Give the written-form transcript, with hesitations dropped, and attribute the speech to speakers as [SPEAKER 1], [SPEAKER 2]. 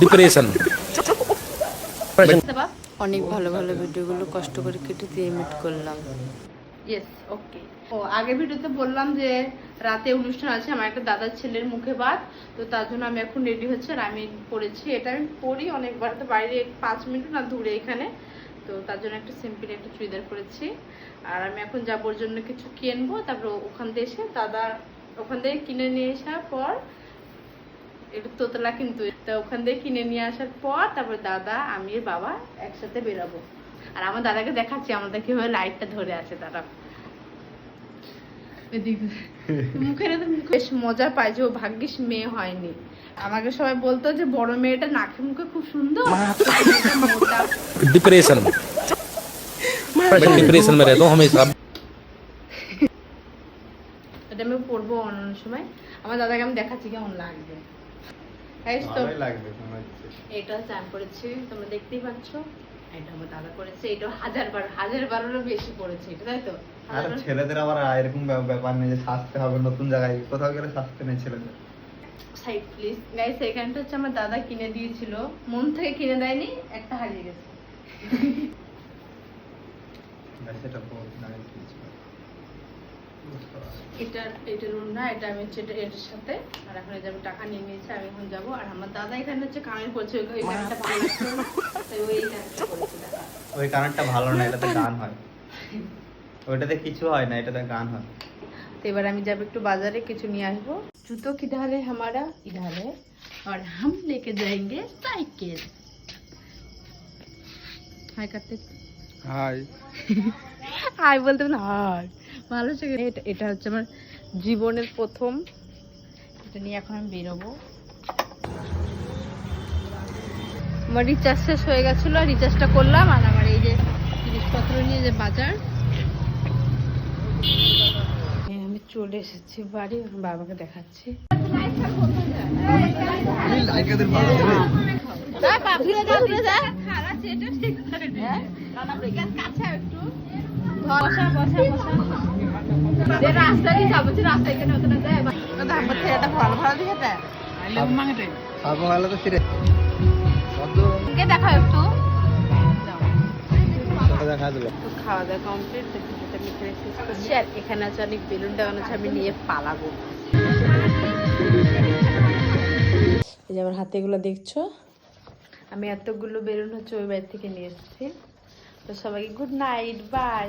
[SPEAKER 1] Depression.
[SPEAKER 2] অনেক ভালো ভালো ভিডিওগুলো কষ্ট করে কেটে দিয়ে এডিট করলাম।
[SPEAKER 3] ইয়েস, ওকে। ও আগের ভিডিওতে বললাম যে রাতে অনুষ্ঠান আছে আমার একটা দাদার ছেলের মুখে ভাত, তো তার জন্য আমি এখন রেডি হচ্ছে আর আমি পরেছি, এটা আমি পরি অনেকবার, তো বাইরে 5 মিনিট না দূরে এখানে, তো তার জন্য একটা সিম্পল একটা চুড়িদার পরেছি। আর আমি এখন যাবোর জন্য কিছু কিনবো, তারপর ওখান থেকে এসে দাদা ওখান থেকে কিনে নিয়ে আসার পর, একটু তোতলা কিন্তু, তো ওখান থেকে কিনে নিয়ে আসার পর তারপর দাদা আমি আর বাবা একসাথে বেরাবো। আর আমার দাদাকে দেখাচ্ছি আমাদের কিভাবে লাইটটা ধরে আছে দাদা মুখের বেশ মজা পায় যে ও ভাগ্যিস মেয়ে হয়নি। আমাকে সবাই বলতো যে বড় মেয়েটা নাকে মুখে খুব সুন্দর,
[SPEAKER 1] डिप्रेशन डिप्रेशन में रहता हूँ हमेशा।
[SPEAKER 3] এটা আমি পরবো অন্য সময়। আমার দাদাকে আমি দেখাচ্ছি কেমন লাগবে। এটা হচ্ছে আমি পরেছি, তোমরা দেখতেই পাচ্ছ। এটা আমার দাদা করেছে, এটা 1000 বেশি পড়েছে, এটা তাই তো।
[SPEAKER 4] আর ছেলেদের আবার এরকম ব্যাপার নেই যে সাজতে হবে নতুন জায়গায়, কোথাও গেলে সাজতে নেই ছেলেদের।
[SPEAKER 3] সাইড প্লিজ গাইস, এখানটা হচ্ছে আমার দাদা কিনে দিয়েছিল, মন থেকে কিনে দেয়নি, একটা হারিয়ে গেছে।
[SPEAKER 4] সেটা বহুত নাইস কিছু।
[SPEAKER 3] এটা রুম না, এটা আমি হচ্ছে এটার সাথে। আর এখন যাবো, টাকা নিয়ে নিয়েছে, আমি এখন যাবো। আর আমার দাদা এখানে হচ্ছে কানের পড়ছে, ওই কানটা ভালো লাগছে না, তাই ওই কানটা পড়েছে দাদা।
[SPEAKER 4] ওই কানেরটা ভালো না, এটাতে গান হয়। ওইটাতে কিছু হয় না, এটাতে গান হয়।
[SPEAKER 3] তো এবার আমি যাবো একটু বাজারে, কিছু নিয়ে আসবো। जूतों किधर है हमारा, इधर है, और हम लेके जाएंगे साइकिल। हाय करते,
[SPEAKER 4] হাই
[SPEAKER 3] হাই বলতে না, হাই ভালো লাগে। এটা হচ্ছে আমার জীবনের প্রথম, এটা নিয়ে এখন আমি বেরোবো। আমার রিচার্জ শেষ হয়ে গেছিল, রিচার্জটা করলাম। আর আমার এই যে জিনিসপত্র নিয়ে যে বাজার, আমি চলে এসেছি বাড়ি, বাবাকে দেখাচ্ছি। দেখা একটু খাওয়া দাওয়া কমপ্লিট, করছি। আর এখানে আছে অনেক বেলুন টাঙানো আছে, আমি নিয়ে পালাবো। এই যে আমার হাতে এগুলো দেখছো, আমি এতগুলো বেলুন হচ্ছে ওই বাড়ি থেকে নিয়ে এসেছি। তো সবাইকে গুড নাইট, বাই।